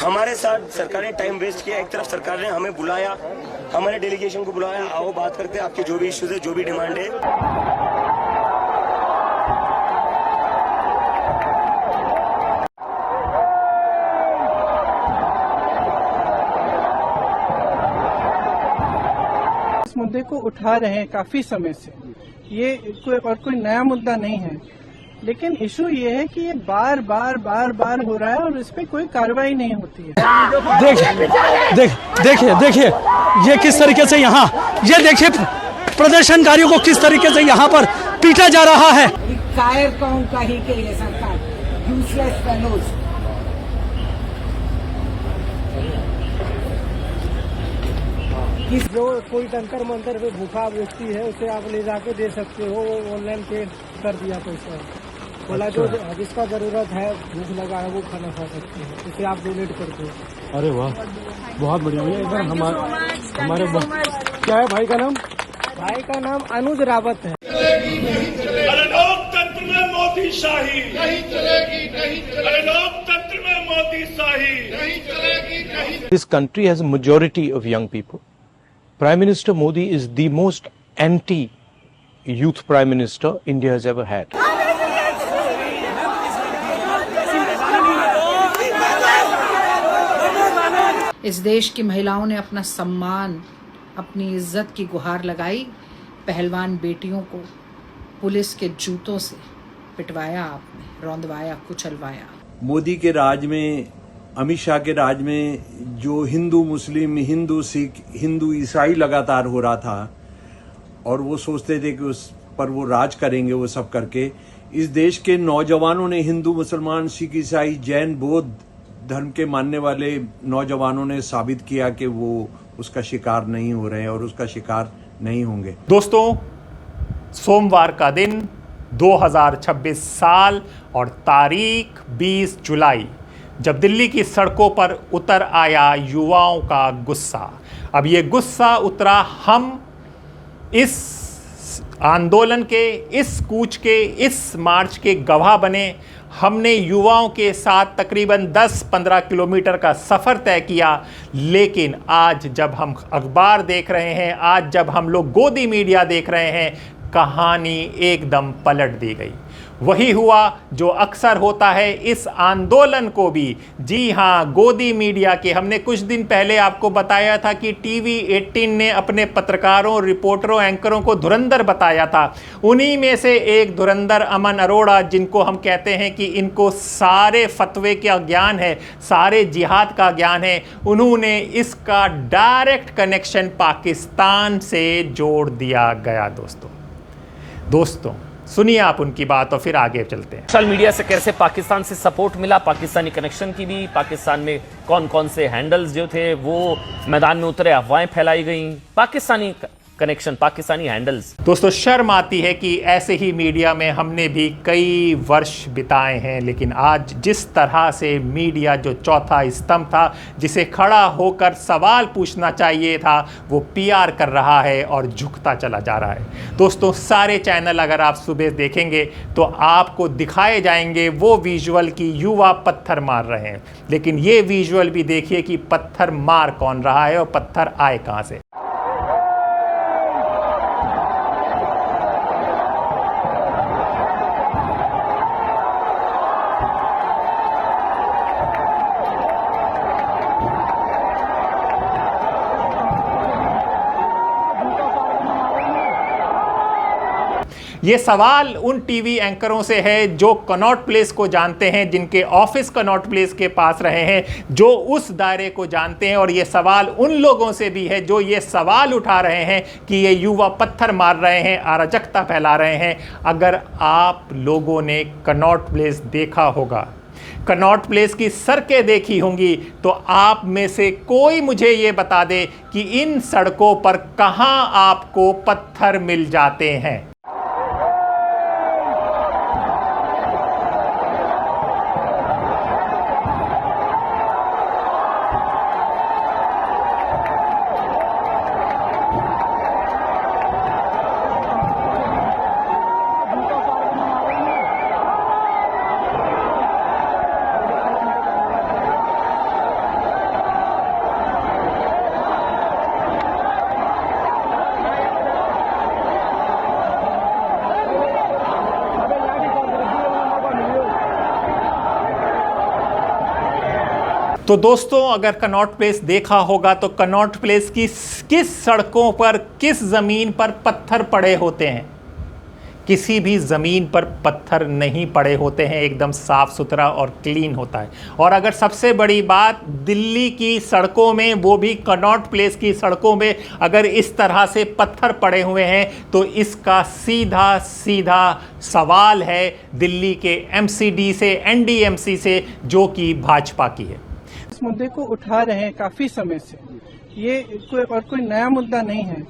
हमारे साथ सरकार ने टाइम वेस्ट किया। एक तरफ सरकार ने हमें बुलाया, हमारे डेलीगेशन को बुलाया, आओ बात करते हैं, आपके जो भी इश्यूज है, जो भी डिमांड है। इस मुद्दे को उठा रहे हैं काफी समय से। ये कोई नया मुद्दा नहीं है, लेकिन इशू ये है कि ये बार बार हो रहा है और इस पे कोई कार्रवाई नहीं होती है। देखिए ये किस तरीके से यहाँ, ये देखिए प्रदर्शनकारियों को किस तरीके से यहाँ पर पीटा जा रहा है। कायर कौन कहीं के लिए सरकार, यूजलेस फेलोज। जो कोई तंत्र मंत्र पे भूखा व्यक्ति है उसे आप ले जाके दे सकते हो, ऑनलाइन पे कर दिया पैसा। बोला जो जिसका जरूरत है, भूख लगा है, वो खाना खा सकते हैं, उसे आप डोनेट कर दो। अरे वाह, बहुत बढ़िया भैया। इधर हमारे क्या है भाई का नाम? भाई का नाम अनुज रावत है। अरे लोकतंत्र में मोदी शाही नहीं चलेगी, नहीं चलेगी। अरे लोकतंत्र में मोदी शाही नहीं चलेगी, नहीं। This country has a majority of young people. Prime Minister Modi is the most anti-youth Prime Minister India has ever had. इस देश की महिलाओं ने अपना सम्मान, अपनी इज्जत की गुहार लगाई। पहलवान बेटियों को पुलिस के जूतों से पिटवाया आपने, रौंदवाया, कुचलवाया। मोदी के राज में, अमित शाह के राज में जो हिंदू मुस्लिम, हिंदू सिख, हिंदू ईसाई लगातार हो रहा था और वो सोचते थे कि उस पर वो राज करेंगे, वो सब करके इस देश के नौजवानों ने, हिंदू मुसलमान सिख ईसाई जैन बौद्ध धर्म के मानने वाले नौजवानों ने साबित किया कि वो उसका शिकार नहीं हो रहे हैं और उसका शिकार नहीं होंगे। दोस्तों, सोमवार का दिन 2026 साल और तारीख 20 जुलाई, जब दिल्ली की सड़कों पर उतर आया युवाओं का गुस्सा। अब ये गुस्सा उतरा, हम इस आंदोलन के, इस कूच के, इस मार्च के गवाह बने। हमने युवाओं के साथ तकरीबन 10-15 किलोमीटर का सफ़र तय किया, लेकिन आज जब हम अखबार देख रहे हैं, आज जब हम लोग गोदी मीडिया देख रहे हैं, कहानी एकदम पलट दी गई। वही हुआ जो अक्सर होता है इस आंदोलन को भी। जी हाँ, गोदी मीडिया के, हमने कुछ दिन पहले आपको बताया था कि टीवी 18 ने अपने पत्रकारों, रिपोर्टरों, एंकरों को धुरंधर बताया था। उन्हीं में से एक धुरंधर अमन अरोड़ा, जिनको हम कहते हैं कि इनको सारे फतवे का ज्ञान है, सारे जिहाद का ज्ञान है, उन्होंने इसका डायरेक्ट कनेक्शन पाकिस्तान से जोड़ दिया गया। दोस्तों सुनिए आप उनकी बात और फिर आगे चलते हैं। सोशल मीडिया से कैसे पाकिस्तान से सपोर्ट मिला, पाकिस्तानी कनेक्शन की भी, पाकिस्तान में कौन कौन से हैंडल्स जो थे वो मैदान में उतरे, अफवाहें फैलाई गई, पाकिस्तानी कनेक्शन, पाकिस्तानी हैंडल्स। दोस्तों, शर्म आती है कि ऐसे ही मीडिया में हमने भी कई वर्ष बिताए हैं, लेकिन आज जिस तरह से मीडिया जो चौथा स्तंभ था, जिसे खड़ा होकर सवाल पूछना चाहिए था, वो पीआर कर रहा है और झुकता चला जा रहा है। दोस्तों, सारे चैनल अगर आप सुबह देखेंगे तो आपको दिखाए जाएंगे वो विजुअल की युवा पत्थर मार रहे हैं, लेकिन ये विजुअल भी देखिए कि पत्थर मार कौन रहा है और पत्थर आए कहाँ से। ये सवाल उन टीवी एंकरों से है जो कनॉट प्लेस को जानते हैं, जिनके ऑफिस कनॉट प्लेस के पास रहे हैं, जो उस दायरे को जानते हैं, और ये सवाल उन लोगों से भी है जो ये सवाल उठा रहे हैं कि ये युवा पत्थर मार रहे हैं, अराजकता फैला रहे हैं। अगर आप लोगों ने कनॉट प्लेस देखा होगा, कनॉट प्लेस की सड़कें देखी होंगी, तो आप में से कोई मुझे ये बता दे कि इन सड़कों पर कहां आपको पत्थर मिल जाते हैं। तो दोस्तों, अगर कनॉट प्लेस देखा होगा तो कनॉट प्लेस की किस सड़कों पर, किस ज़मीन पर पत्थर पड़े होते हैं? किसी भी ज़मीन पर पत्थर नहीं पड़े होते हैं, एकदम साफ़ सुथरा और क्लीन होता है। और अगर सबसे बड़ी बात, दिल्ली की सड़कों में, वो भी कनॉट प्लेस की सड़कों में अगर इस तरह से पत्थर पड़े हुए हैं तो इसका सीधा सीधा सवाल है दिल्ली के MCD से, NDMC से, जो कि भाजपा की है। इस मुद्दे को उठा रहे हैं काफी समय से, ये कोई नया मुद्दा नहीं है,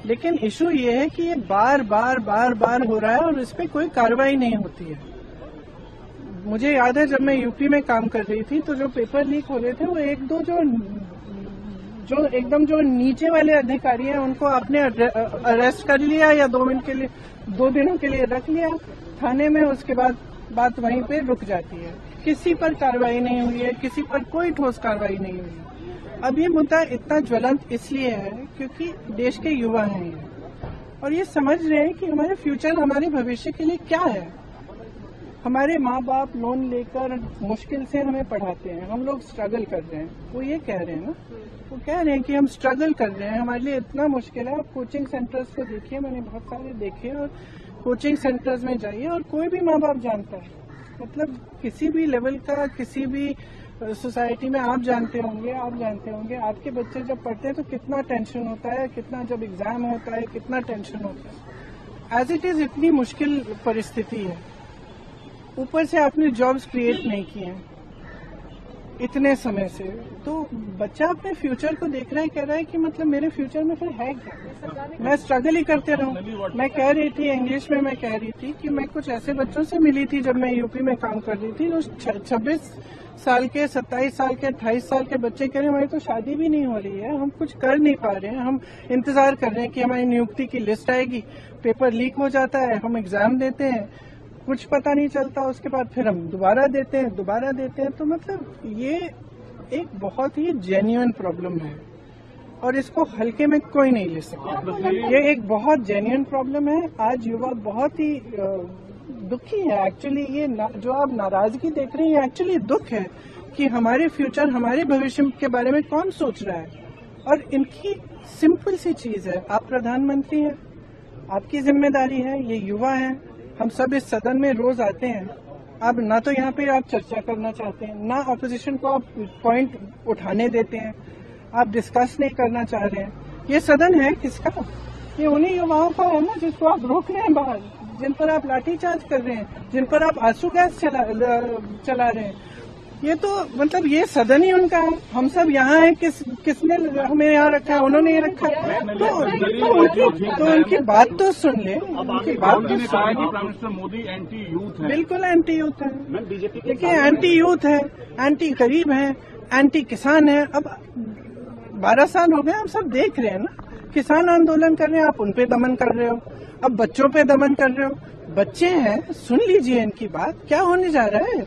लेकिन इशू ये है कि ये बार बार हो रहा है और इस पे कोई कार्रवाई नहीं होती है। मुझे याद है जब मैं यूपी में काम कर रही थी तो जो पेपर लीक हो रहे थे वो एक दो जो एकदम जो नीचे वाले अधिकारी हैं उनको आपने अरेस्ट कर लिया या 2 दिनों के लिए रख लिया थाने में, उसके बाद बात वहीं पे रुक जाती है। किसी पर कार्रवाई नहीं हुई है, किसी पर कोई ठोस कार्रवाई नहीं हुई है। अब ये मुद्दा इतना ज्वलंत इसलिए है क्योंकि देश के युवा हैं ये, और ये समझ रहे हैं कि हमारे फ्यूचर, हमारे भविष्य के लिए क्या है। हमारे माँ बाप लोन लेकर मुश्किल से हमें पढ़ाते हैं, हम लोग स्ट्रगल कर रहे हैं। वो ये कह रहे हैं ना, वो कह रहे हैं कि हम स्ट्रगल कर रहे हैं, हमारे लिए इतना मुश्किल है। आप कोचिंग सेंटर्स को देखिए, मैंने बहुत सारे देखे, और कोचिंग सेंटर्स में जाइए और कोई भी माँ बाप जानता है, मतलब किसी भी लेवल का, किसी भी सोसाइटी में आप जानते होंगे, आपके बच्चे जब पढ़ते हैं तो कितना टेंशन होता है, कितना जब एग्जाम होता है कितना टेंशन होता है। एज इट इज इतनी मुश्किल परिस्थिति है, ऊपर से आपने जॉब्स क्रिएट नहीं किए हैं इतने समय से, तो बच्चा अपने फ्यूचर को देख रहा है, कह रहा है कि मतलब मेरे फ्यूचर में फिर है क्या, मैं स्ट्रगल ही करते रहूं। मैं कह रही थी इंग्लिश में, मैं कह रही थी कि मैं कुछ ऐसे बच्चों से मिली थी जब मैं यूपी में काम कर रही थी, जो 26 साल के, 27 साल के, 28 साल के बच्चे कह रहे हैं हमारी तो शादी भी नहीं हो रही है, हम कुछ कर नहीं पा रहे हैं, हम इंतजार कर रहे हैं कि हमारी नियुक्ति की लिस्ट आएगी, पेपर लीक हो जाता है, हम एग्जाम देते हैं, कुछ पता नहीं चलता, उसके बाद फिर हम दोबारा देते हैं। तो मतलब ये एक बहुत ही जेन्युइन प्रॉब्लम है और इसको हल्के में कोई नहीं ले सकता। ये एक बहुत जेन्युइन प्रॉब्लम है। आज युवा बहुत ही दुखी है एक्चुअली। ये जो आप नाराजगी देख रहे हैं, एक्चुअली दुख है कि हमारे फ्यूचर, हमारे भविष्य के बारे में कौन सोच रहा है। और इनकी सिंपल सी चीज है, आप प्रधानमंत्री हैं, आपकी जिम्मेदारी है, ये युवा है, हम सब इस सदन में रोज आते हैं, अब ना तो यहाँ पे आप चर्चा करना चाहते हैं, ना ऑपोजिशन को आप पॉइंट उठाने देते हैं, आप डिस्कस नहीं करना चाह रहे हैं। ये सदन है किसका? ये उन्हीं युवाओं का है ना जिसको आप रोक रहे हैं बाहर, जिन पर आप लाठीचार्ज कर रहे हैं, जिन पर आप आंसू गैस चला रहे हैं। ये तो मतलब ये सदन ही उनका है, हम सब यहाँ हैं, किसने हमें यहाँ रखा है? उन्होंने ये रखा है। तो उनकी बात तो सुन ले, उनकी बात तो सुन। मोदी एंटी यूथ है, बिल्कुल एंटी यूथ है। देखिए एंटी यूथ है, एंटी गरीब है, एंटी किसान है। अब 12 साल हो गए, हम सब देख रहे हैं ना, किसान आंदोलन कर रहे हैं, आप उनपे दमन कर रहे हो, अब बच्चों पे दमन कर रहे हो। बच्चे हैं, सुन लीजिए इनकी बात, क्या होने जा रहा है।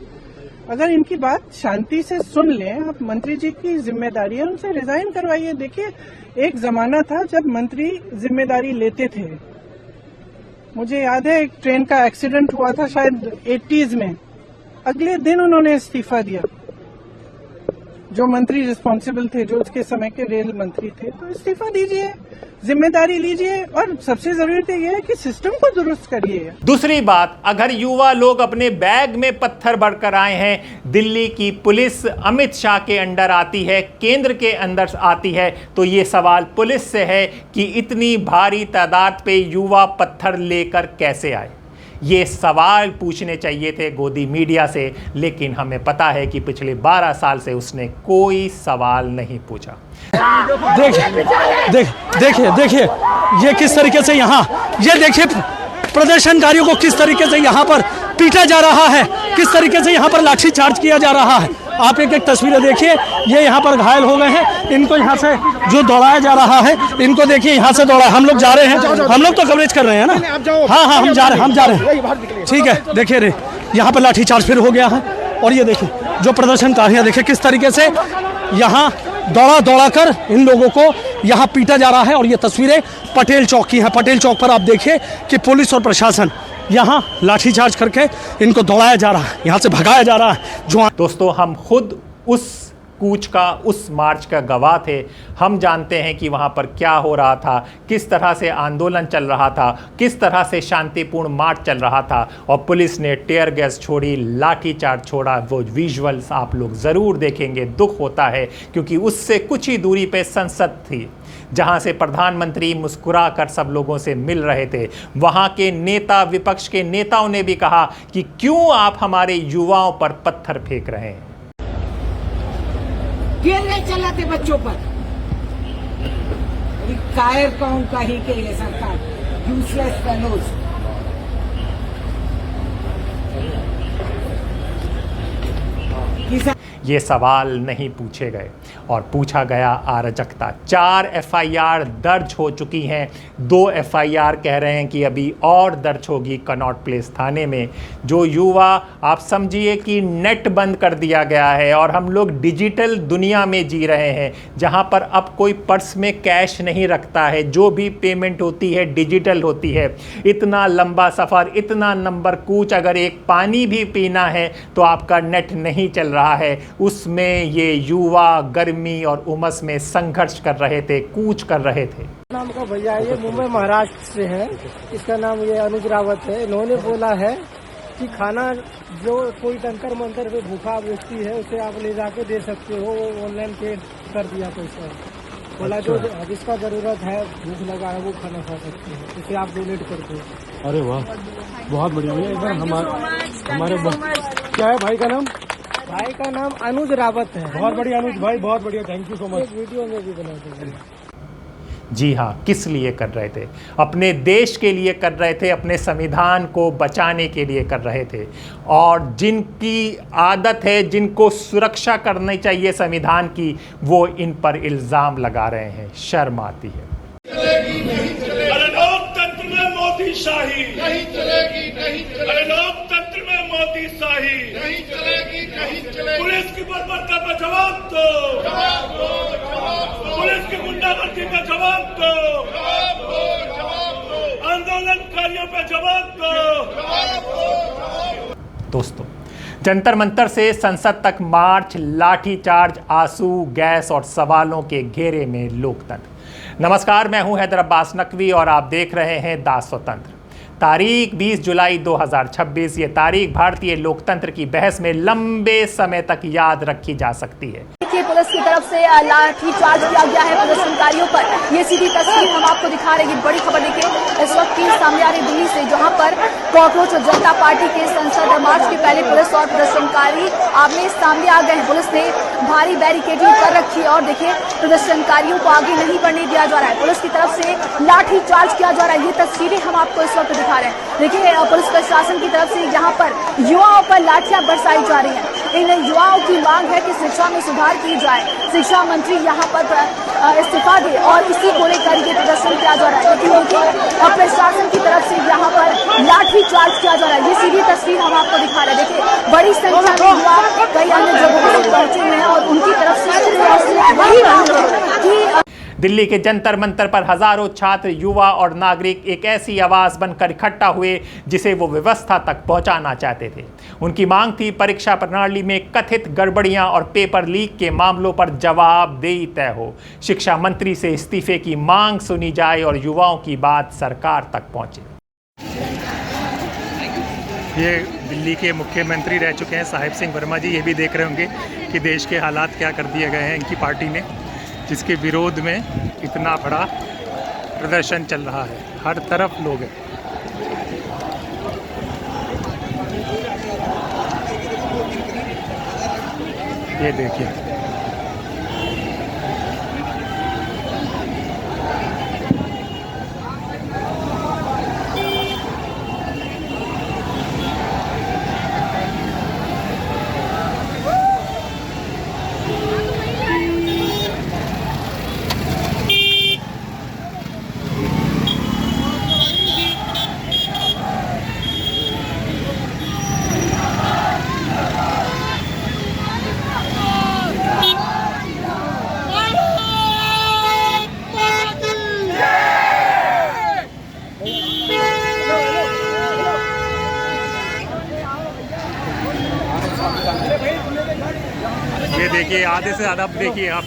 अगर इनकी बात शांति से सुन लें, आप मंत्री जी की जिम्मेदारी है, उनसे रिजाइन करवाइए। देखिए एक जमाना था जब मंत्री जिम्मेदारी लेते थे। मुझे याद है एक ट्रेन का एक्सीडेंट हुआ था शायद 80s में, अगले दिन उन्होंने इस्तीफा दिया। जो मंत्री रिस्पॉन्सिबल थे, जो उसके समय के रेल मंत्री थे, तो इस्तीफा दीजिए, जिम्मेदारी लीजिए, और सबसे जरूरी तो यह है कि सिस्टम को दुरुस्त करिए। दूसरी बात, अगर युवा लोग अपने बैग में पत्थर भरकर आए हैं, दिल्ली की पुलिस अमित शाह के अंडर आती है, केंद्र के अंदर आती है, तो ये सवाल पुलिस से है कि इतनी भारी तादाद पे युवा पत्थर लेकर कैसे आए। ये सवाल पूछने चाहिए थे गोदी मीडिया से, लेकिन हमें पता है कि पिछले 12 साल से उसने कोई सवाल नहीं पूछा। देखिए ये किस तरीके से यहाँ, ये देखिए प्रदर्शनकारियों को किस तरीके से यहाँ पर पीटा जा रहा है, किस तरीके से यहाँ पर लाठी चार्ज किया जा रहा है। आप एक तस्वीरें देखिए, ये यहाँ पर घायल हो गए हैं, इनको यहाँ से जो दौड़ाया जा रहा है, इनको देखिए यहाँ से दौड़ा। हम लोग जा रहे हैं, हम लोग तो कवरेज कर रहे हैं ना। हाँ हम जा रहे हैं, ठीक है। देखिए रे, यहाँ पर लाठी चार्ज फिर हो गया है, और ये देखिए जो प्रदर्शनकारियाँ देखिए किस तरीके से यहाँ दौड़ा कर इन लोगों को यहाँ पीटा जा रहा है। और ये तस्वीरें पटेल चौक की हैं। पटेल चौक पर आप देखिए कि पुलिस और प्रशासन यहाँ लाठीचार्ज करके इनको दौड़ाया जा रहा है, यहाँ से भगाया जा रहा है। जो दोस्तों, हम खुद उस कूच का, उस मार्च का गवाह थे। हम जानते हैं कि वहाँ पर क्या हो रहा था, किस तरह से आंदोलन चल रहा था, किस तरह से शांतिपूर्ण मार्च चल रहा था और पुलिस ने टेयर गैस छोड़ी, लाठीचार्ज छोड़ा। वो विजुअल्स आप लोग ज़रूर देखेंगे। दुख होता है क्योंकि उससे कुछ ही दूरी पे संसद थी जहां से प्रधानमंत्री मुस्कुरा कर सब लोगों से मिल रहे थे। वहां के नेता, विपक्ष के नेताओं ने भी कहा कि क्यों आप हमारे युवाओं पर पत्थर फेंक रहे हैं। क्यों नहीं चलाते बच्चों पर? कायर कौन कही के ये सरकार, यूजलेस फेलोज। ये सवाल नहीं पूछे गए और पूछा गया अराजकता। 4 FIR दर्ज हो चुकी हैं, 2 FIR कह रहे हैं कि अभी और दर्ज होगी कनॉट प्लेस थाने में। जो युवा, आप समझिए कि नेट बंद कर दिया गया है और हम लोग डिजिटल दुनिया में जी रहे हैं जहां पर अब कोई पर्स में कैश नहीं रखता है, जो भी पेमेंट होती है डिजिटल होती है। इतना लंबा सफ़र, इतना नंबर कूच, अगर एक पानी भी पीना है तो आपका नेट नहीं चल रहा है। उसमें ये युवा गर्मी और उमस में संघर्ष कर रहे थे, कूच कर रहे थे। नाम का भैया, ये मुंबई महाराष्ट्र से है, इसका नाम ये अनुज रावत है। इन्होंने बोला है कि खाना जो कोई टंकर मंतर पे भूखा व्यक्ति है उसे आप ले जाके दे सकते हो, ऑनलाइन पे कर दिया पैसा। बोला जो जिसका जरूरत है, भूख लगा है, वो खाना खा सकते हैं, इसे आप डोनेट कर दो। अरे वाह, बहुत बढ़िया भैया। इधर हमारे क्या है भाई का नाम? भाई का नाम अनुज रावत है। बहुत बढ़िया अनुज भाई, बहुत बढ़िया, थैंक यू सो मच। एक वीडियो में भी बना देंगे। जी हाँ, किस लिए कर रहे थे? अपने देश के लिए कर रहे थे, अपने संविधान को बचाने के लिए कर रहे थे। और जिनकी आदत है, जिनको सुरक्षा करनी चाहिए संविधान की, वो इन पर इल्ज़ाम लगा रहे हैं। शर्म आती है। अरे लोकतंत्र में मोदी शाही नहीं चलेगी, नहीं चलेगी। अरे लोकतंत्र में मोदी शाही नहीं चलेगी, नहीं चलेगी। पुलिस की बर्बरता का जवाब दो, जवाब दो, जवाब दो। पुलिस की गुंडागर्दी का जवाब दो, जवाब दो, जवाब दो। आंदोलनकारियों पे जवाब दो, जवाब दो, जवाब दो। दोस्तों, जंतर मंतर से संसद तक मार्च, लाठीचार्ज, आंसू, गैस और सवालों के घेरे में लोकतंत्र। नमस्कार, मैं हूं हैदर अब्बास नकवी और आप देख रहे हैं दास स्वतंत्र। तारीख 20 जुलाई 2026। ये तारीख भारतीय लोकतंत्र की बहस में लंबे समय तक याद रखी जा सकती है। पुलिस की तरफ से लाठी चार्ज किया गया है प्रदर्शनकारियों पर। ये सीधी तस्वीर हम आपको दिखा रहे हैं। बड़ी खबर देखिए, इस वक्त की सामने आ रही दिल्ली से, जहां पर कॉकरोच जनता पार्टी के संसद मार्च के पहले पुलिस और प्रदर्शनकारी आमने सामने आ गए हैं। पुलिस ने भारी बैरिकेडिंग कर रखी है और देखिए प्रदर्शनकारियों को आगे नहीं बढ़ने दिया जा रहा है। पुलिस की तरफ से लाठी चार्ज किया जा रहा है। ये तस्वीरें हम आपको इस वक्त दिखा रहे हैं। देखिए पुलिस प्रशासन की तरफ से यहाँ पर युवाओं पर लाठियां बरसाई जा रही हैं। इन युवाओं की मांग है कि शिक्षा में सुधार की जाए, शिक्षा मंत्री यहाँ पर इस्तीफा दे और इसी को लेकर ये प्रदर्शन किया जा रहा है। लेकिन प्रशासन की तरफ से यहाँ पर लाठी चार्ज किया जा रहा है। ये सीधी तस्वीर हम आपको दिखा रहे हैं। देखिए बड़ी संख्या में युवा कई अन्य जगहों से पहुंचे हुए हैं और उनकी तरफ से वही मांग है कि दिल्ली के जंतर मंतर पर हजारों छात्र, युवा और नागरिक एक ऐसी आवाज बनकर इकट्ठा हुए जिसे वो व्यवस्था तक पहुंचाना चाहते थे। उनकी मांग थी परीक्षा प्रणाली में कथित गड़बड़ियां और पेपर लीक के मामलों पर जवाबदेही तय हो, शिक्षा मंत्री से इस्तीफे की मांग सुनी जाए और युवाओं की बात सरकार तक पहुंचे। ये दिल्ली के मुख्यमंत्री रह चुके हैं साहिब सिंह वर्मा जी। ये भी देख रहे होंगे कि देश के हालात क्या कर दिए गए हैं इनकी पार्टी ने, जिसके विरोध में इतना बड़ा प्रदर्शन चल रहा है। हर तरफ लोग हैं। ये देखिए, आधे से ज़्यादा अब देखिए आप।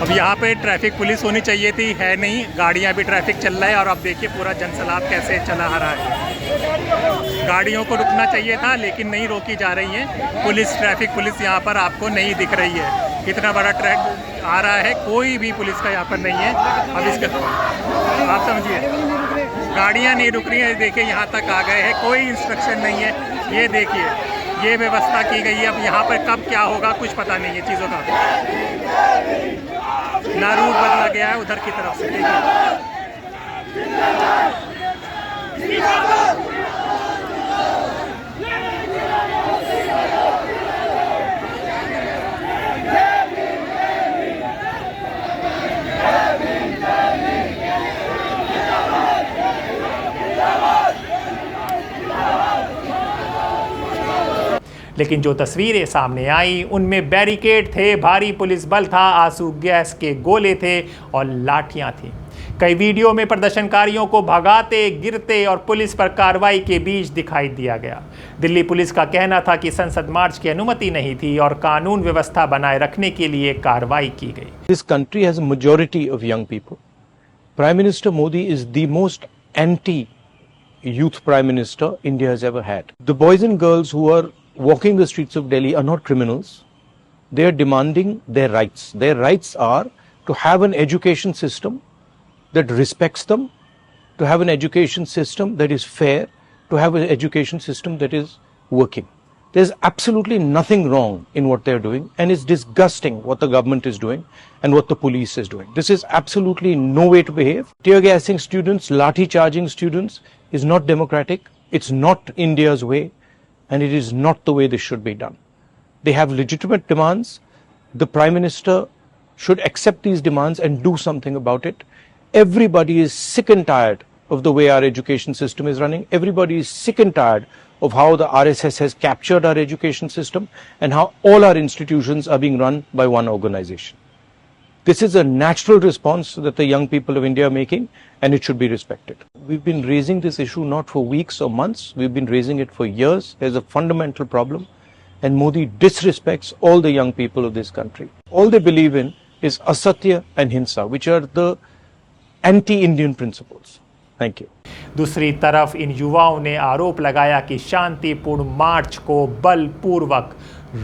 अब यहाँ पे ट्रैफिक पुलिस होनी चाहिए थी, है नहीं, गाड़ियाँ भी ट्रैफिक चल रहा है और अब देखिए पूरा जनसैलाब कैसे चला आ रहा है। गाड़ियों को रुकना चाहिए था लेकिन नहीं रोकी जा रही है। पुलिस, ट्रैफिक पुलिस यहाँ पर आपको नहीं दिख रही है। इतना बड़ा ट्रैक आ रहा है, कोई भी पुलिस का यहाँ पर नहीं है। अब इसका आप समझिए, गाड़ियाँ नहीं रुक रही हैं। देखिए यहाँ तक आ गए हैं, कोई इंस्ट्रक्शन नहीं है। ये देखिए, ये व्यवस्था की गई है। अब यहाँ पर कब क्या होगा कुछ पता नहीं है चीज़ों का। ना रूट बदला गया है उधर की तरफ से, देखिए। लेकिन जो तस्वीरें सामने आई उनमें बैरिकेड थे, भारी पुलिस बल था, आंसू गैस के गोले थे और लाठियां थी। कई वीडियो में प्रदर्शनकारियों को भगाते, गिरते और पुलिस पर कार्रवाई के बीच दिखाई दिया गया। दिल्ली पुलिस का कहना था कि संसद मार्च की अनुमति नहीं थी और कानून व्यवस्था बनाए रखने के लिए कार्रवाई की गई। This country has a majority of young people. Prime Minister Modi is the most anti-youth Prime Minister India has ever had. The boys and girls who are walking the streets of Delhi are not criminals. They are demanding their rights. Their rights are to have an education system that respects them, to have an education system that is fair, to have an education system that is working. There's absolutely nothing wrong in what they're doing, and it's disgusting what the government is doing and what the police is doing. This is absolutely no way to behave. Tear gassing students, lathi charging students is not democratic. It's not India's way. And it is not the way this should be done. They have legitimate demands. The Prime Minister should accept these demands and do something about it. Everybody is sick and tired of the way our education system is running. Everybody is sick and tired of how the RSS has captured our education system and how all our institutions are being run by one organization. This is a natural response that the young people of India are making, and it should be respected. We've been raising this issue not for weeks or months, we've been raising it for years. There's a fundamental problem, and Modi disrespects all the young people of this country. All they believe in is asatya and hinsa, which are the anti-Indian principles. Thank you. दूसरी तरफ इन युवाओं ने आरोप लगाया कि शांतिपूर्ण मार्च को बलपूर्वक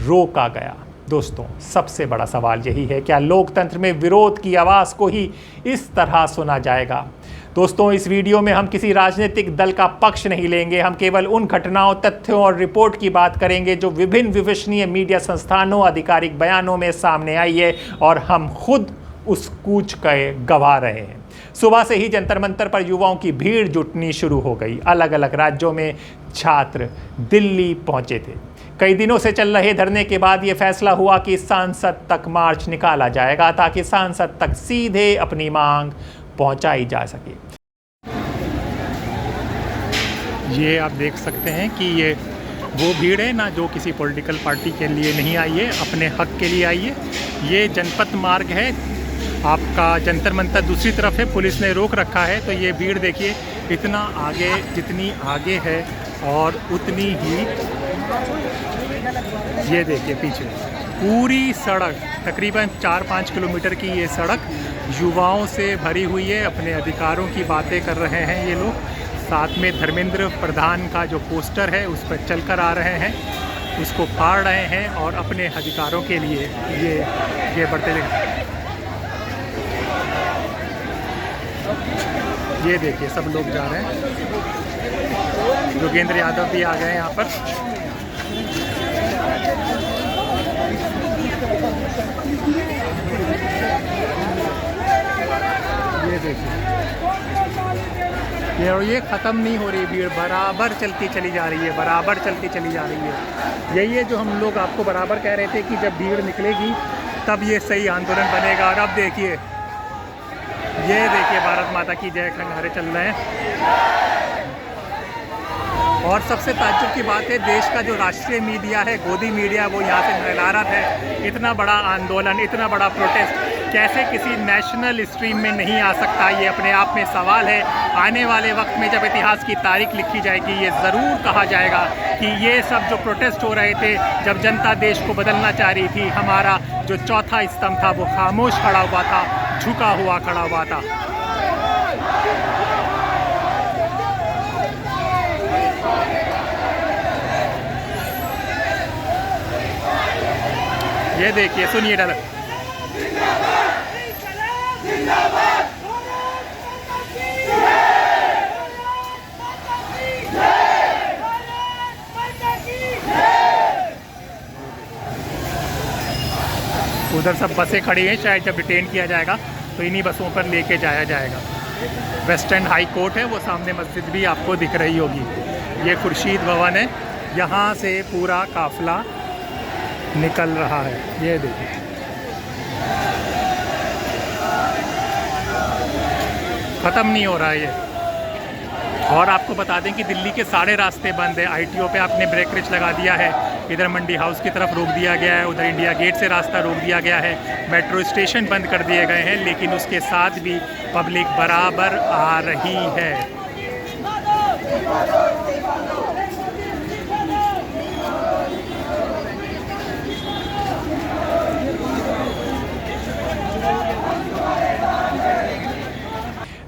रोका गया। दोस्तों, सबसे बड़ा सवाल यही है, क्या लोकतंत्र में विरोध की आवाज़ को ही इस तरह सुना जाएगा? दोस्तों, इस वीडियो में हम किसी राजनीतिक दल का पक्ष नहीं लेंगे। हम केवल उन घटनाओं, तथ्यों और रिपोर्ट की बात करेंगे जो विभिन्न विश्वसनीय मीडिया संस्थानों, आधिकारिक बयानों में सामने आई है और हम खुद उस कूच के गवाह रहे हैं। सुबह से ही जंतर मंतर पर युवाओं की भीड़ जुटनी शुरू हो गई। अलग अलग राज्यों में छात्र दिल्ली पहुंचे थे। कई दिनों से चल रहे धरने के बाद ये फैसला हुआ कि सांसद तक मार्च निकाला जाएगा ताकि सांसद तक सीधे अपनी मांग पहुंचाई जा सके। ये आप देख सकते हैं कि ये वो भीड़ है ना जो किसी पॉलिटिकल पार्टी के लिए नहीं आई है, अपने हक के लिए आई है। ये जनपथ मार्ग है, आपका जंतर मंतर दूसरी तरफ है, पुलिस ने रोक रखा है। तो ये भीड़ देखिए, इतना आगे, जितनी आगे है और उतनी ही ये देखिए पीछे पूरी सड़क, तकरीबन 4-5 किलोमीटर की ये सड़क युवाओं से भरी हुई है। अपने अधिकारों की बातें कर रहे हैं ये लोग। साथ में धर्मेंद्र प्रधान का जो पोस्टर है उस पर चलकर आ रहे हैं, उसको फाड़ रहे हैं और अपने अधिकारों के लिए ये बढ़ते हैं। ये देखिए सब लोग जा रहे हैं। योगेंद्र यादव भी आ गए यहाँ पर। ये देखिए, और ये ख़त्म नहीं हो रही भीड़, बराबर चलती चली जा रही है, बराबर चलती चली जा रही है। यही है जो हम लोग आपको बराबर कह रहे थे कि जब भीड़ निकलेगी तब ये सही आंदोलन बनेगा। और अब देखिए, ये देखिए भारत माता की जय का नारे चल रहे हैं। और सबसे ताज्जुब की बात है, देश का जो राष्ट्रीय मीडिया है, गोदी मीडिया, वो यहाँ से नदारत है। इतना बड़ा आंदोलन, इतना बड़ा प्रोटेस्ट कैसे किसी नेशनल स्ट्रीम में नहीं आ सकता, ये अपने आप में सवाल है। आने वाले वक्त में जब इतिहास की तारीख लिखी जाएगी, ये ज़रूर कहा जाएगा कि ये सब जो प्रोटेस्ट हो रहे थे, जब जनता देश को बदलना चाह रही थी, हमारा जो चौथा स्तंभ था वो खामोश खड़ा हुआ था, झुका हुआ खड़ा हुआ था। ये देखिए, सुनिए डर। उधर सब बसें खड़ी हैं, शायद जब डिटेन किया जाएगा तो इन्हीं बसों पर लेके जाया जाएगा। वेस्ट एंड हाई कोर्ट है, वो सामने मस्जिद भी आपको दिख रही होगी। ये खुर्शीद भवन है, यहाँ से पूरा काफिला निकल रहा है। ये देखिए, ख़त्म नहीं हो रहा है ये। और आपको बता दें कि दिल्ली के सारे रास्ते बंद है। ITO पे आपने ब्रेकरेज लगा दिया है, इधर मंडी हाउस की तरफ रोक दिया गया है, उधर इंडिया गेट से रास्ता रोक दिया गया है, मेट्रो स्टेशन बंद कर दिए गए हैं, लेकिन उसके साथ भी पब्लिक बराबर आ रही है।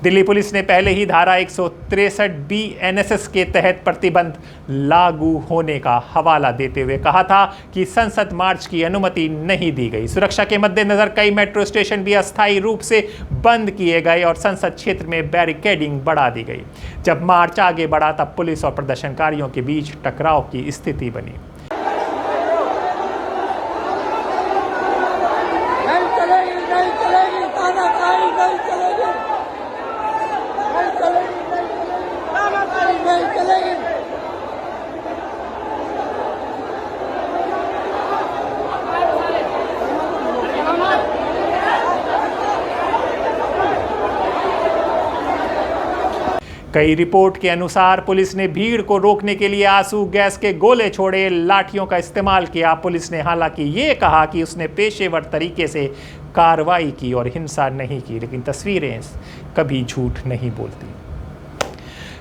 दिल्ली पुलिस ने पहले ही धारा 163B NSS के तहत प्रतिबंध लागू होने का हवाला देते हुए कहा था कि संसद मार्च की अनुमति नहीं दी गई। सुरक्षा के मद्देनजर कई मेट्रो स्टेशन भी अस्थायी रूप से बंद किए गए और संसद क्षेत्र में बैरिकेडिंग बढ़ा दी गई। जब मार्च आगे बढ़ा तब पुलिस और प्रदर्शनकारियों के बीच टकराव की स्थिति बनी। कई रिपोर्ट के अनुसार पुलिस ने भीड़ को रोकने के लिए आंसू गैस के गोले छोड़े, लाठियों का इस्तेमाल किया। पुलिस ने हालांकि ये कहा कि उसने पेशेवर तरीके से कार्रवाई की और हिंसा नहीं की, लेकिन तस्वीरें कभी झूठ नहीं बोलती।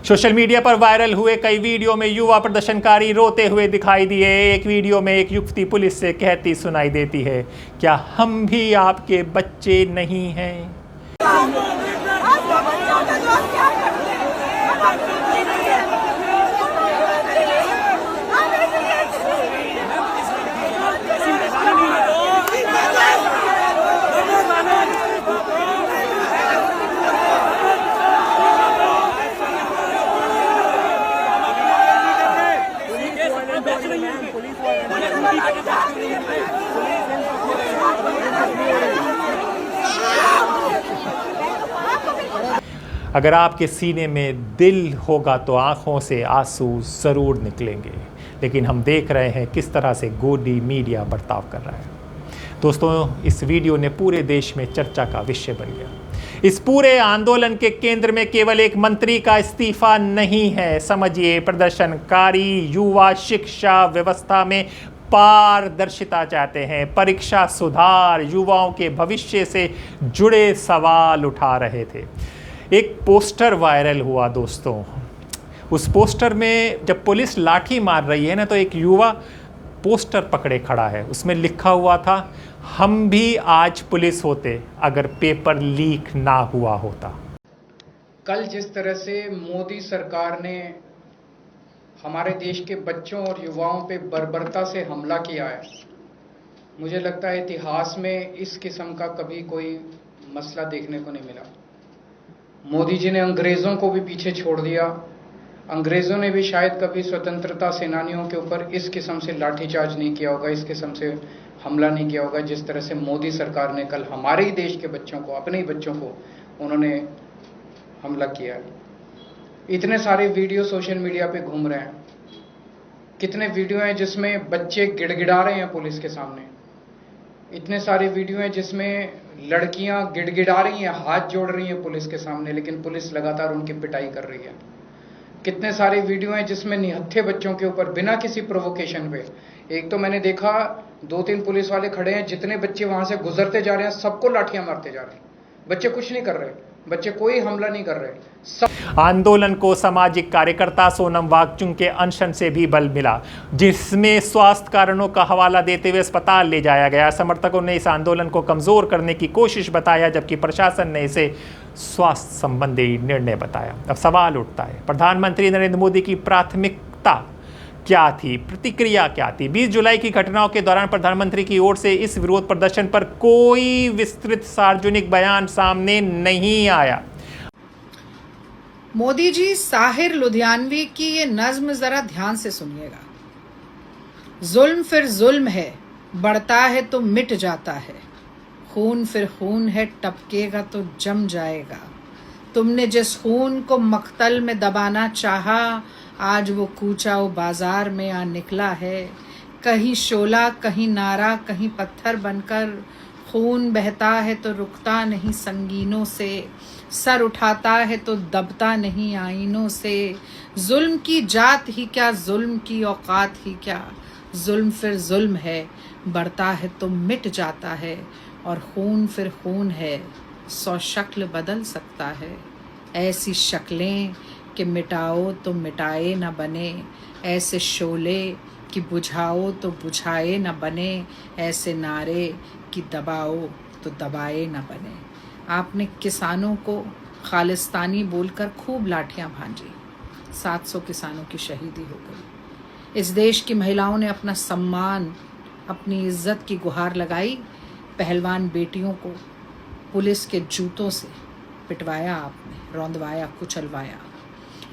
सोशल मीडिया पर वायरल हुए कई वीडियो में युवा प्रदर्शनकारी रोते हुए दिखाई दिए। एक वीडियो में एक युवती पुलिस से कहती सुनाई देती है, क्या हम भी आपके बच्चे नहीं हैं? अगर आपके सीने में दिल होगा तो आंखों से आंसू ज़रूर निकलेंगे, लेकिन हम देख रहे हैं किस तरह से गोदी मीडिया बर्ताव कर रहा है। दोस्तों, इस वीडियो ने पूरे देश में चर्चा का विषय बन गया। इस पूरे आंदोलन के केंद्र में केवल एक मंत्री का इस्तीफा नहीं है। समझिए, प्रदर्शनकारी युवा शिक्षा व्यवस्था में पारदर्शिता चाहते हैं, परीक्षा सुधार, युवाओं के भविष्य से जुड़े सवाल उठा रहे थे। एक पोस्टर वायरल हुआ दोस्तों। उस पोस्टर में जब पुलिस लाठी मार रही है ना, तो एक युवा पोस्टर पकड़े खड़ा है। उसमें लिखा हुआ था, हम भी आज पुलिस होते अगर पेपर लीक ना हुआ होता। कल जिस तरह से मोदी सरकार ने हमारे देश के बच्चों और युवाओं पे बर्बरता से हमला किया है, मुझे लगता है इतिहास में इस किस्म का कभी कोई मसला देखने को नहीं मिला। मोदी जी ने अंग्रेज़ों को भी पीछे छोड़ दिया। अंग्रेज़ों ने भी शायद कभी स्वतंत्रता सेनानियों के ऊपर इस किस्म से लाठीचार्ज नहीं किया होगा, इस किस्म से हमला नहीं किया होगा, जिस तरह से मोदी सरकार ने कल हमारे ही देश के बच्चों को, अपने ही बच्चों को उन्होंने हमला किया है। इतने सारे वीडियो सोशल मीडिया पे घूम रहे हैं। कितने वीडियो हैं जिसमें बच्चे गिड़गिड़ा रहे हैं पुलिस के सामने। इतने सारे वीडियो हैं जिसमें लड़कियां गिड़गिड़ा रही हैं, हाथ जोड़ रही हैं पुलिस के सामने, लेकिन पुलिस लगातार उनकी पिटाई कर रही है। कितने सारे वीडियो हैं जिसमें निहत्थे बच्चों के ऊपर बिना किसी प्रोवोकेशन पे, एक तो मैंने देखा 2-3 पुलिस वाले खड़े हैं, जितने बच्चे वहां से गुजरते जा रहे हैं सबको लाठियां मारते जा रहे हैं। बच्चे कुछ नहीं कर रहे, बच्चे कोई हमला नहीं कर रहे। आंदोलन को सामाजिक कार्यकर्ता सोनम वांगचुक के अनशन से भी बल मिला, जिसमें स्वास्थ्य कारणों का हवाला देते हुए अस्पताल ले जाया गया। समर्थकों ने इस आंदोलन को कमजोर करने की कोशिश बताया, जबकि प्रशासन ने इसे स्वास्थ्य संबंधी निर्णय बताया। अब सवाल उठता है, प्रधानमंत्री नरेंद्र मोदी की प्राथमिकता क्या थी, प्रतिक्रिया क्या थी? 20 जुलाई की घटनाओं के दौरान प्रधानमंत्री की ओर से इस विरोध प्रदर्शन पर कोई विस्तृत सार्वजनिक बयान सामने नहीं आया। मोदी जी, साहिर लुधियानवी की ये नज्म जरा ध्यान से सुनिएगा। जुल्म फिर जुल्म है, बढ़ता है तो मिट जाता है, खून फिर खून है, टपकेगा तो जम जाएगा। तुमने जिस खून को मख्तल में दबाना चाहा, आज वो कूचा वो बाजार में आ निकला है। कहीं शोला, कहीं नारा, कहीं पत्थर बनकर, खून बहता है तो रुकता नहीं संगीनों से, सर उठाता है तो दबता नहीं आईनों से। जुल्म की जात ही क्या, जुल्म की औकात ही क्या, जुल्म फिर जुल्म है, बढ़ता है तो मिट जाता है, और खून फिर खून है, 100 शक्ल बदल सकता है। ऐसी शक्लें कि मिटाओ तो मिटाए न बने, ऐसे शोले कि बुझाओ तो बुझाए न बने, ऐसे नारे कि दबाओ तो दबाए न बने। आपने किसानों को खालिस्तानी बोलकर खूब लाठियां भांजी, 700 किसानों की शहीदी हो गई। इस देश की महिलाओं ने अपना सम्मान, अपनी इज्जत की गुहार लगाई। पहलवान बेटियों को पुलिस के जूतों से पिटवाया आपने, रौंदवाया, कुचलवाया।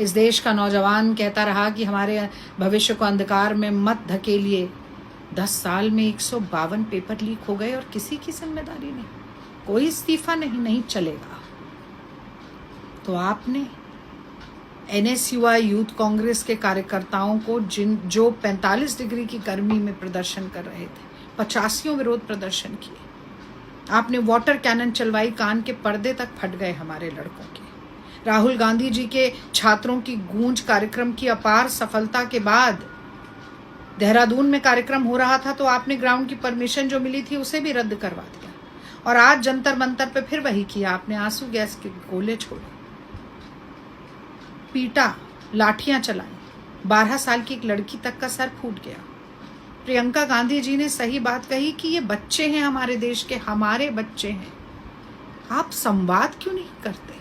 इस देश का नौजवान कहता रहा कि हमारे भविष्य को अंधकार में मत धकेलिए। 10 साल में 152 पेपर लीक हो गए और किसी की जिम्मेदारी नहीं, कोई इस्तीफा नहीं चलेगा। तो आपने NSUI यूथ कांग्रेस के कार्यकर्ताओं को जो 45 डिग्री की गर्मी में प्रदर्शन कर रहे थे, 85 विरोध प्रदर्शन किए। आपने वाटर कैनन चलवाई, कान के पर्दे तक फट गए हमारे लड़कों के। राहुल गांधी जी के छात्रों की गूंज कार्यक्रम की अपार सफलता के बाद देहरादून में कार्यक्रम हो रहा था, तो आपने ग्राउंड की परमिशन जो मिली थी उसे भी रद्द करवा दिया। और आज जंतर मंतर पे फिर वही किया, आपने आंसू गैस के गोले छोड़े, पीटा, लाठियां चलाई। 12 साल की एक लड़की तक का सर फूट गया। प्रियंका गांधी जी ने सही बात कही कि ये बच्चे हैं हमारे देश के, हमारे बच्चे हैं। आप संवाद क्यों नहीं करते?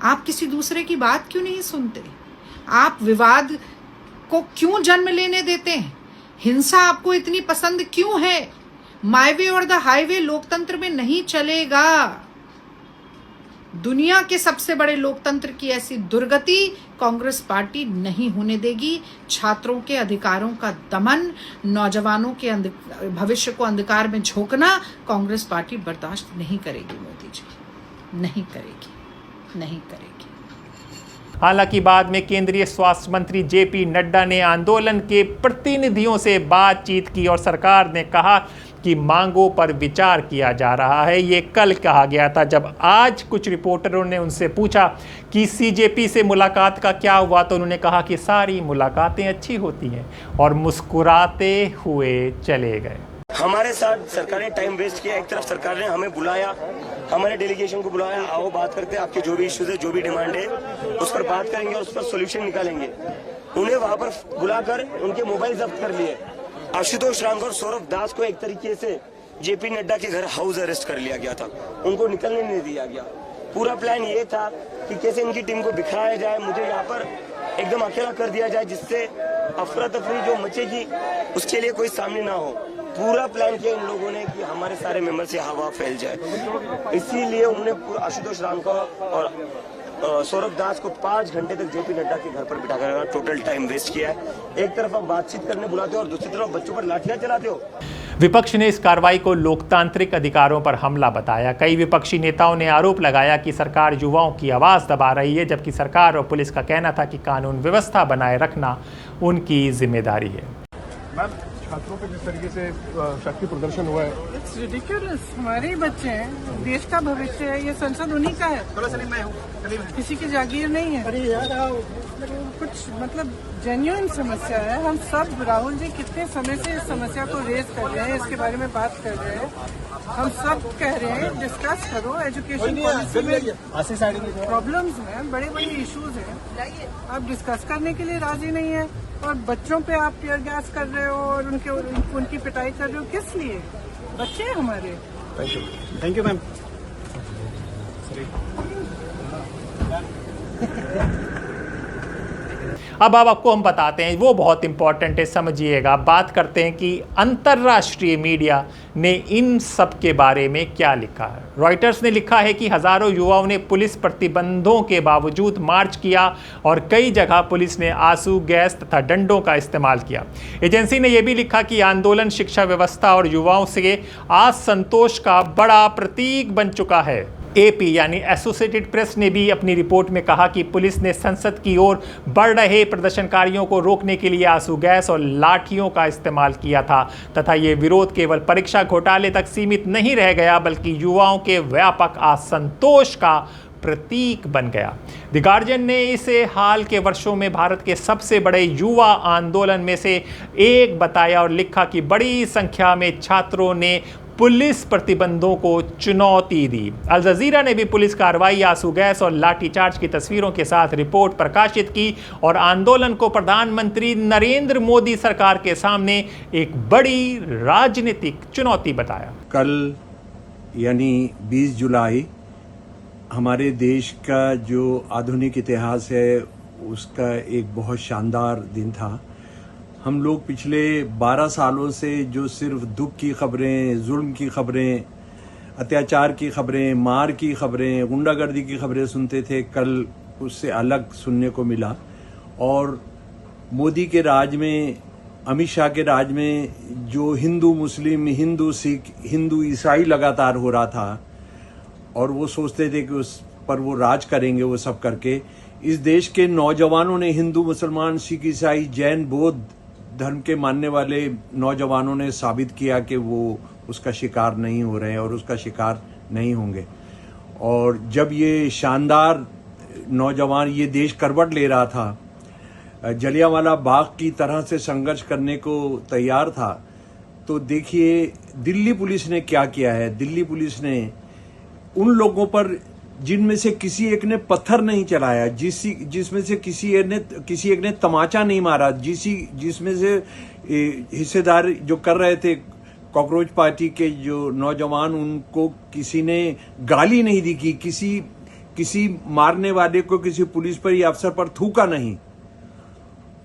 आप किसी दूसरे की बात क्यों नहीं सुनते? आप विवाद को क्यों जन्म लेने देते हैं? हिंसा आपको इतनी पसंद क्यों है? माय वे और द हाईवे लोकतंत्र में नहीं चलेगा। दुनिया के सबसे बड़े लोकतंत्र की ऐसी दुर्गति कांग्रेस पार्टी नहीं होने देगी। छात्रों के अधिकारों का दमन, नौजवानों के भविष्य को अंधकार में झोंकना कांग्रेस पार्टी बर्दाश्त नहीं करेगी। मोदी जी, नहीं करेगी, नहीं करेगी। हालांकि बाद में केंद्रीय स्वास्थ्य मंत्री JP नड्डा ने आंदोलन के प्रतिनिधियों से बातचीत की और सरकार ने कहा कि मांगों पर विचार किया जा रहा है। ये कल कहा गया था। जब आज कुछ रिपोर्टरों ने उनसे पूछा कि CJP से मुलाकात का क्या हुआ, तो उन्होंने कहा कि सारी मुलाकातें अच्छी होती हैं, और मुस्कुराते हुए चले गए। हमारे साथ सरकार ने टाइम वेस्ट किया। एक तरफ सरकार ने हमें बुलाया, हमारे डेलीगेशन को बुलाया, आओ बात करते हैं, आपके जो भी इश्यूज है, जो भी डिमांड है, उस पर बात करेंगे और उस पर सोल्यूशन निकालेंगे। उन्हें वहां पर बुलाकर उनके मोबाइल जब्त कर लिए। आशुतोष रामगौर, सौरभ दास को एक तरीके से JP नड्डा के घर हाउस अरेस्ट कर लिया गया था, उनको निकलने नहीं दिया गया। पूरा प्लान ये था कि कैसे इनकी टीम को बिखराया जाए, मुझे यहाँ पर एकदम अकेला कर दिया जाए, जिससे अफरा तफरी जो मचेगी उसके लिए कोई सामने ना हो। पूरा प्लान किया इन लोगों ने कि हमारे सारे मेंबर से हवा फैल जाए। इसीलिए उन्होंने आशुतोष रामगौर और सौरभ दास को 5 घंटे तक JP नड्डा के घर पर बिठाकर टोटल टाइम वेस्ट किया है। एक तरफ आप बातचीत करने बुलाते हो और दूसरी तरफ बच्चों पर लाठियां चलाते हो। विपक्ष ने इस कार्रवाई को लोकतांत्रिक अधिकारों पर हमला बताया। कई विपक्षी नेताओं ने आरोप लगाया कि सरकार युवाओं की आवाज दबा रही है, जबकि सरकार और पुलिस का कहना था कि कानून व्यवस्था बनाए रखना उनकी जिम्मेदारी है। छात्रों पे जिस तरीके से शक्ति प्रदर्शन हुआ है, इट्स रिडिकुलस। हमारे ही बच्चे हैं, देश का भविष्य है, ये संसद उन्हीं का है, किसी की जागीर नहीं है। कुछ मतलब जेन्युइन समस्या है। हम सब, राहुल जी कितने समय से इस समस्या को रेज कर रहे हैं, इसके बारे में बात कर रहे हैं। हम सब कह रहे हैं डिस्कस करो, एजुकेशन पॉलिसी में प्रॉब्लम्स हैं, बड़े बड़े इश्यूज हैं, आप डिस्कस करने के लिए राजी नहीं है। और बच्चों पे आप टीयर गैस कर रहे हो और उनकी पिटाई कर रहे हो, किस लिए? बच्चे हैं हमारे। Thank you ma'am. अब आपको हम बताते हैं, वो बहुत इंपॉर्टेंट है, समझिएगा। बात करते हैं कि अंतर्राष्ट्रीय मीडिया ने इन सब के बारे में क्या लिखा है। रॉयटर्स ने लिखा है कि हजारों युवाओं ने पुलिस प्रतिबंधों के बावजूद मार्च किया और कई जगह पुलिस ने आंसू गैस तथा डंडों का इस्तेमाल किया। एजेंसी ने यह भी लिखा कि आंदोलन शिक्षा व्यवस्था और युवाओं से असंतोष का बड़ा प्रतीक बन चुका है। एपी यानी एसोसिएटेड प्रेस ने भी अपनी रिपोर्ट में कहा कि पुलिस ने संसद की ओर बढ़ रहे प्रदर्शनकारियों को रोकने के लिए आंसू गैस और लाठियों का इस्तेमाल किया था तथा ये विरोध केवल परीक्षा घोटाले तक सीमित नहीं रह गया बल्कि युवाओं के व्यापक असंतोष का प्रतीक बन गया। द गार्जियन ने इसे हाल के वर्षों में भारत के सबसे बड़े युवा आंदोलन में से एक बताया और लिखा कि बड़ी संख्या में छात्रों ने पुलिस प्रतिबंधों को चुनौती दी। अल जजीरा ने भी पुलिस कार्रवाई, आंसू गैस और लाठीचार्ज की तस्वीरों के साथ रिपोर्ट प्रकाशित की और आंदोलन को प्रधानमंत्री नरेंद्र मोदी सरकार के सामने एक बड़ी राजनीतिक चुनौती बताया। कल यानी 20 जुलाई हमारे देश का जो आधुनिक इतिहास है उसका एक बहुत शानदार दिन था। हम लोग पिछले 12 सालों से जो सिर्फ दुख की खबरें, जुल्म की खबरें, अत्याचार की खबरें, मार की खबरें, गुंडागर्दी की खबरें सुनते थे, कल उससे अलग सुनने को मिला। और मोदी के राज में, अमित शाह के राज में जो हिंदू मुस्लिम, हिंदू सिख, हिंदू ईसाई लगातार हो रहा था और वो सोचते थे कि उस पर वो राज करेंगे, वो सब करके इस देश के नौजवानों ने, हिंदू मुसलमान सिख ईसाई जैन बौद्ध धर्म के मानने वाले नौजवानों ने साबित किया कि वो उसका शिकार नहीं हो रहे हैं और उसका शिकार नहीं होंगे। और जब ये शानदार नौजवान, ये देश करवट ले रहा था, जलियांवाला बाग की तरह से संघर्ष करने को तैयार था, तो देखिए दिल्ली पुलिस ने क्या किया है। दिल्ली पुलिस ने उन लोगों पर जिनमें से किसी एक ने पत्थर नहीं चलाया, जिसमें से किसी एक ने तमाचा नहीं मारा, जिसमें से हिस्सेदार जो कर रहे थे कॉकरोच पार्टी के जो नौजवान, उनको किसी ने गाली नहीं दी कि किसी मारने वाले को किसी पुलिस पर या अफसर पर थूका नहीं।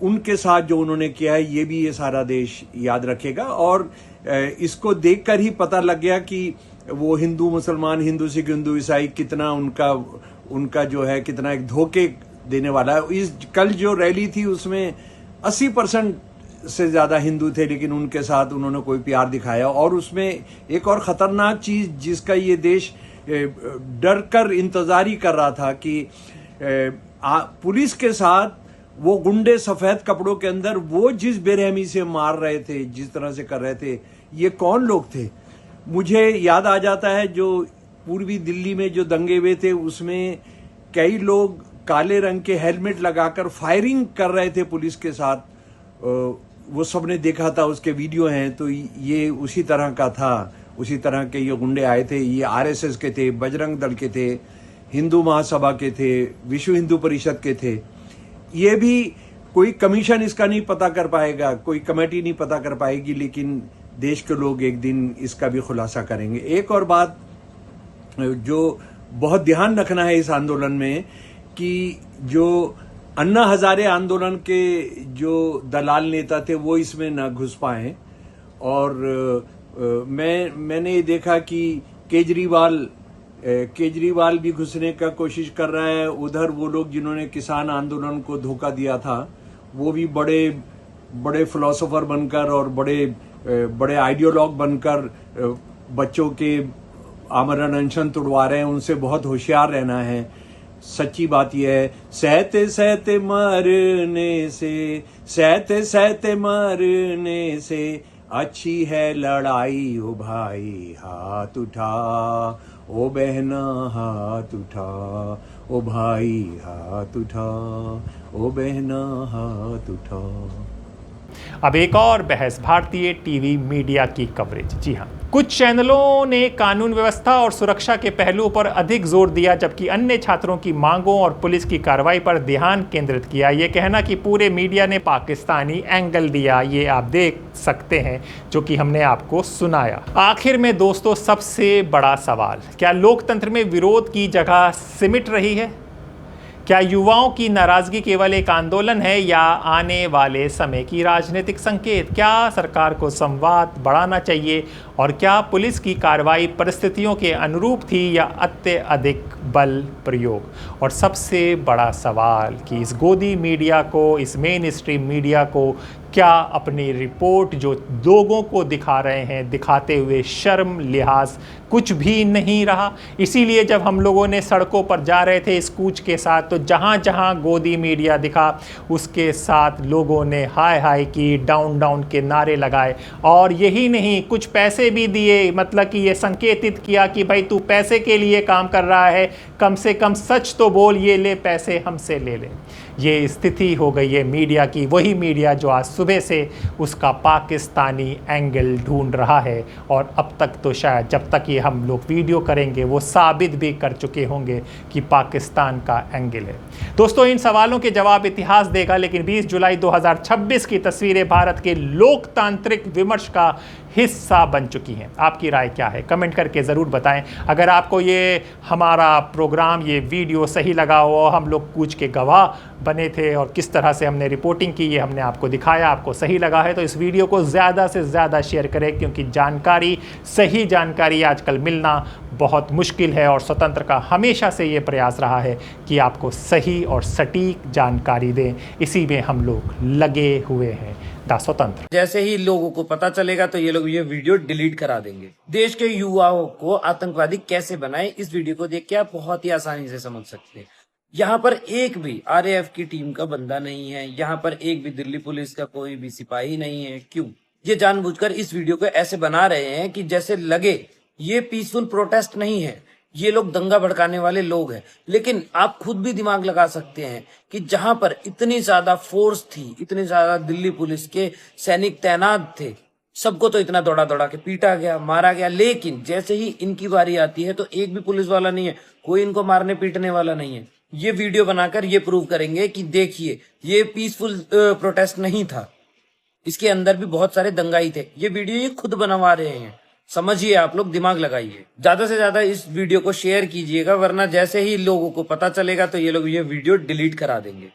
उनके साथ जो उन्होंने किया है ये भी ये सारा देश याद रखेगा। और इसको देखकर ही पता लग गया कि वो हिंदू मुसलमान, हिंदू सिख, हिंदू ईसाई कितना उनका जो है कितना एक धोखे देने वाला है। इस कल जो रैली थी उसमें 80% से ज्यादा हिंदू थे, लेकिन उनके साथ उन्होंने कोई प्यार दिखाया। और उसमें एक और खतरनाक चीज जिसका ये देश डर कर इंतजार ही कर रहा था कि पुलिस के साथ वो गुंडे सफेद कपड़ों के अंदर वो जिस बेरहमी से मार रहे थे, जिस तरह से कर रहे थे, ये कौन लोग थे। मुझे याद आ जाता है जो पूर्वी दिल्ली में जो दंगे हुए थे उसमें कई लोग काले रंग के हेलमेट लगाकर फायरिंग कर रहे थे पुलिस के साथ। वो सबने देखा था, उसके वीडियो हैं। तो ये उसी तरह का था, उसी तरह के ये गुंडे आए थे। ये आरएसएस के थे, बजरंग दल के थे, हिंदू महासभा के थे, विश्व हिंदू परिषद के थे। ये भी कोई कमीशन इसका नहीं पता कर पाएगा, कोई कमेटी नहीं पता कर पाएगी, लेकिन देश के लोग एक दिन इसका भी खुलासा करेंगे। एक और बात जो बहुत ध्यान रखना है इस आंदोलन में कि जो अन्ना हजारे आंदोलन के जो दलाल नेता थे वो इसमें न घुस पाए। और मैंने ये देखा कि केजरीवाल भी घुसने का कोशिश कर रहा है। उधर वो लोग जिन्होंने किसान आंदोलन को धोखा दिया था वो भी बड़े फिलोसोफर बनकर और बड़े आइडियोलॉग बनकर बच्चों के आमरण अनशन तोड़वा रहे हैं। उनसे बहुत होशियार रहना है। सच्ची बात यह है, सहते सहते मरने से अच्छी है लड़ाई। ओ भाई हाथ उठा, ओ बहना हाथ उठा, ओ भाई हाथ उठा, ओ बहना हाथ उठा। अब एक और बहस भारतीय टीवी मीडिया की कवरेज। जी हाँ, कुछ चैनलों ने कानून व्यवस्था और सुरक्षा के पहलुओं पर अधिक जोर दिया, जबकि अन्य छात्रों की मांगों और पुलिस की कार्रवाई पर ध्यान केंद्रित किया। ये कहना कि पूरे मीडिया ने पाकिस्तानी एंगल दिया, ये आप देख सकते हैं, जो कि हमने आपको सुनाया। आखिर में दोस्तों, सबसे बड़ा सवाल, क्या लोकतंत्र में विरोध की जगह सिमट रही है? क्या युवाओं की नाराजगी केवल एक आंदोलन है या आने वाले समय की राजनीतिक संकेत? क्या सरकार को संवाद बढ़ाना चाहिए और क्या पुलिस की कार्रवाई परिस्थितियों के अनुरूप थी या अत्यधिक बल प्रयोग? और सबसे बड़ा सवाल कि इस गोदी मीडिया को, इस मेन स्ट्रीम मीडिया को क्या अपनी रिपोर्ट जो लोगों को दिखा रहे हैं, दिखाते हुए शर्म लिहाज कुछ भी नहीं रहा? इसीलिए जब हम लोगों ने सड़कों पर जा रहे थे इस कूच के साथ, तो जहाँ जहाँ गोदी मीडिया दिखा उसके साथ लोगों ने हाय हाय की, डाउन डाउन के नारे लगाए। और यही नहीं, कुछ पैसे भी दिए, मतलब कि ये संकेतित किया कि भाई तू पैसे के लिए काम कर रहा है, कम से कम सच तो बोल, ये ले पैसे हमसे ले ले। ये स्थिति हो गई है मीडिया की, वही मीडिया जो आज सुबह से उसका पाकिस्तानी एंगल ढूंढ रहा है। और अब तक तो शायद जब तक ये हम लोग वीडियो करेंगे वो साबित भी कर चुके होंगे कि पाकिस्तान का एंगल है। दोस्तों, इन सवालों के जवाब इतिहास देगा, लेकिन 20 जुलाई 2026 की तस्वीरें भारत के लोकतांत्रिक विमर्श का हिस्सा बन चुकी हैं। आपकी राय क्या है? कमेंट करके ज़रूर बताएं। अगर आपको ये हमारा प्रोग्राम, ये वीडियो सही लगा हो, हम लोग कूच के गवाह बने थे और किस तरह से हमने रिपोर्टिंग की, ये हमने आपको दिखाया, आपको सही लगा है तो इस वीडियो को ज़्यादा से ज़्यादा शेयर करें, क्योंकि जानकारी, सही जानकारी आजकल मिलना बहुत मुश्किल है। और स्वतंत्र का हमेशा से ये प्रयास रहा है कि आपको सही और सटीक जानकारी दें। इसी में हम लोग लगे हुए हैं। दा स्वतंत्र। जैसे ही लोगों को पता चलेगा तो ये लोग ये वीडियो डिलीट करा देंगे। देश के युवाओं को आतंकवादी कैसे बनाए, इस वीडियो को देख के आप बहुत ही आसानी से समझ सकते हैं। यहाँ पर एक भी आरएएफ की टीम का बंदा नहीं है, यहाँ पर एक भी दिल्ली पुलिस का कोई भी सिपाही नहीं है। क्यों? ये जानबूझकर इस वीडियो को ऐसे बना रहे हैं कि जैसे लगे ये पीसफुल प्रोटेस्ट नहीं है, ये लोग दंगा भड़काने वाले लोग हैं। लेकिन आप खुद भी दिमाग लगा सकते हैं कि जहां पर इतनी ज्यादा फोर्स थी, इतने ज्यादा दिल्ली पुलिस के सैनिक तैनात थे, सबको तो इतना दौड़ा दौड़ा के पीटा गया, मारा गया। लेकिन जैसे ही इनकी बारी आती है तो एक भी पुलिस वाला नहीं है, कोई इनको मारने पीटने वाला नहीं है। ये वीडियो बनाकर ये प्रूव करेंगे कि देखिए ये पीसफुल प्रोटेस्ट नहीं था, इसके अंदर भी बहुत सारे दंगाई थे। ये वीडियो ये खुद बनवा रहे हैं। समझिए, आप लोग दिमाग लगाइए, ज्यादा से ज्यादा इस वीडियो को शेयर कीजिएगा, वरना जैसे ही लोगों को पता चलेगा तो ये लोग ये वीडियो डिलीट करा देंगे।